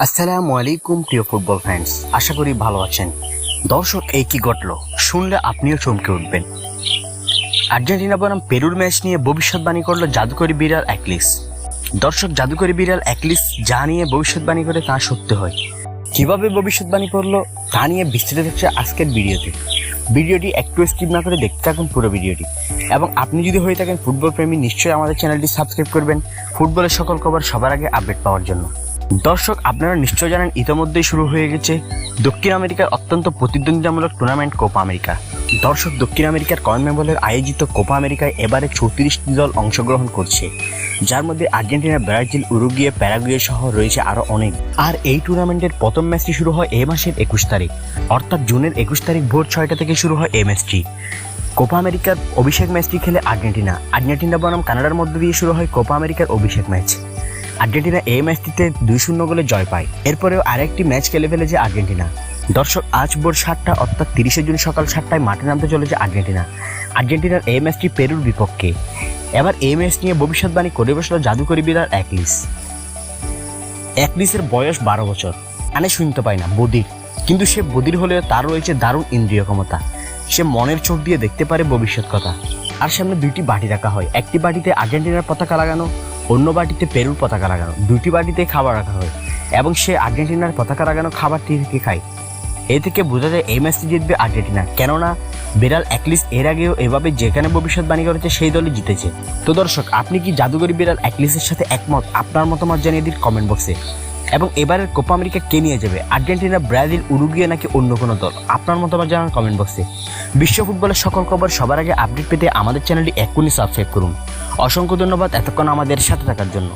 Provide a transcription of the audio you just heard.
আসসালামু আলাইকুম প্রিয় ফুটবল ফ্যান্স, আশা করি ভালো আছেন। দর্শক, এই কি ঘটলো শুনলে আপনিও চমকে উঠবেন। আর্জেন্টিনা বনাম পেরুর ম্যাচ নিয়ে ভবিষ্যৎবাণী করলো জাদুকরী বিড়াল অ্যাকলিস। দর্শক, জাদুকরী বিড়াল অ্যাকলিস যা নিয়ে ভবিষ্যৎবাণী করে তা সত্য হয়। কিভাবে ভবিষ্যৎবাণী করলো তা নিয়ে বিস্তারিত হচ্ছে আজকের ভিডিওটি একটু স্কিপ না করে দেখতে থাকুন পুরো ভিডিওটি। এবং আপনি যদি হয়ে থাকেন ফুটবল প্রেমী, নিশ্চয়ই আমাদের চ্যানেলটি সাবস্ক্রাইব করবেন ফুটবলের সকল খবর সবার আগে আপডেট পাওয়ার জন্য। দর্শক, আপনারা নিশ্চয় জানেন ইতিমধ্যেই শুরু হয়ে গেছে দক্ষিণ আমেরিকার অত্যন্ত প্রতিদ্বন্দ্বিতামূলক টুর্নামেন্ট কোপা আমেরিকা। দর্শক, দক্ষিণ আমেরিকার কনমেবলের আয়োজিত কোপা আমেরিকায় এবারে 34টি দল অংশগ্রহণ করছে, যার মধ্যে আর্জেন্টিনা, ব্রাজিল, উরুগুয়ে, প্যারাগুয়ে সহ রয়েছে আরও অনেক। আর এই টুর্নামেন্টের প্রথম ম্যাচটি শুরু হয় এই মাসের 21 তারিখ, অর্থাৎ জুনের 21 তারিখ ভোর 6টা থেকে শুরু হয় এই ম্যাচটি। কোপা আমেরিকার অভিষেক ম্যাচটি খেলে আর্জেন্টিনা বনাম কানাডার মধ্য দিয়ে শুরু হয় কোপা আমেরিকার অভিষেক ম্যাচ। আর্জেন্টিনা এই ম্যাচটিতে 2-0 গোলে জয় পায়। এরপরেও আরেকটি ম্যাচ খেলে ফেলেছে আর্জেন্টিনা। দর্শক, আজ ভোর 7টা অর্থাৎ 30শে জুন সকাল 7টায় মাঠে নামতে চলেছে আর্জেন্টিনার এই ম্যাচটি পেরুর বিপক্ষে। এবার এই ম্যাচ নিয়ে ভবিষ্যৎবাণী করে বসল জাদুকরী বিড়াল অ্যাকলিসের বয়স 12 বছর। কানে শুনতে পায় না, বধির। কিন্তু সে বধির হলেও তার রয়েছে দারুণ ইন্দ্রিয় ক্ষমতা। সে মনের চোখ দিয়ে দেখতে পারে ভবিষ্যৎ কথা। আর সামনে 2টি বাটি রাখা হয়, একটি বাটিতে আর্জেন্টিনার পতাকা লাগানো, অন্য বাটিতে পেরুর পতাকা লাগানো। 2টি বাটিতে খাবার রাখা হয় এবং সে আর্জেন্টিনার পতাকা লাগানো খাবারটি থেকে খায়। এ থেকে বোঝা যায় এই ম্যাচটি জিতবে আর্জেন্টিনা, কেননা বিড়াল অ্যাকলিস এর আগেও এভাবে যেখানে ভবিষ্যৎবাণী করেছে সেই দলই জিতেছে। তো দর্শক, আপনি কি জাদুকরী বিড়াল অ্যাকলিসের সাথে একমত? আপনার মতামত জানিয়ে দিন কমেন্ট বক্সে। এবং এবারের কোপা আমেরিকা কে নিয়ে যাবে, আর্জেন্টিনা, ব্রাজিল, উরুগুয়ে নাকি অন্য কোনো দল? আপনার মতামত জানান কমেন্ট বক্সে। বিশ্ব ফুটবলের সকল খবর সবার আগে আপডেট পেতে আমাদের চ্যানেলটি এক্ষুনি সাবস্ক্রাইব করুন। অসংখ্য ধন্যবাদ এতক্ষণ আমাদের সাথে থাকার জন্য।